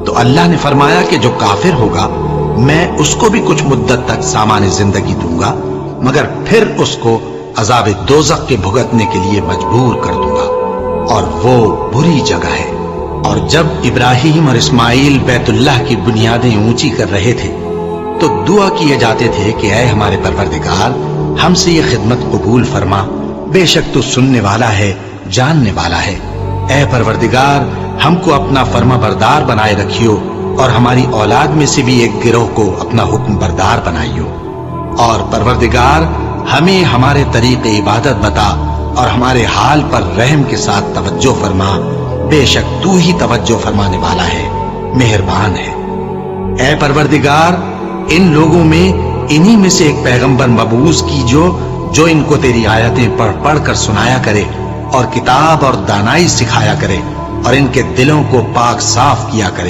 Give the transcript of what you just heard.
تو اللہ نے فرمایا کہ جو کافر ہوگا میں اس کو بھی کچھ مدت تک سامان زندگی دوں گا، مگر پھر اس کو عذاب دوزخ کے بھگتنے کے لیے مجبور کر دوں گا، اور وہ بری جگہ ہے۔ اور جب ابراہیم اور اسماعیل بیت اللہ کی بنیادیں اونچی کر رہے تھے تو دعا کیے جاتے تھے کہ اے ہمارے پروردگار، ہم سے یہ خدمت قبول فرما، بے شک تو سننے والا ہے، جاننے والا ہے۔ اے پروردگار، ہم کو اپنا فرما بردار بنائے رکھیو، اور ہماری اولاد میں سے بھی ایک گروہ کو اپنا حکم بردار بنائیو، اور پروردگار ہمیں ہمارے طریق عبادت بتا اور ہمارے حال پر رحم کے ساتھ توجہ فرما، بے شک تو ہی توجہ فرمانے والا ہے، مہربان ہے۔ اے پروردگار، ان لوگوں میں انہی میں سے ایک پیغمبر مبعوث کیجو جو ان کو تیری آیتیں پڑھ پڑھ کر سنایا کرے اور کتاب اور دانائی سکھایا کرے اور ان کے دلوں کو پاک صاف کیا کرے۔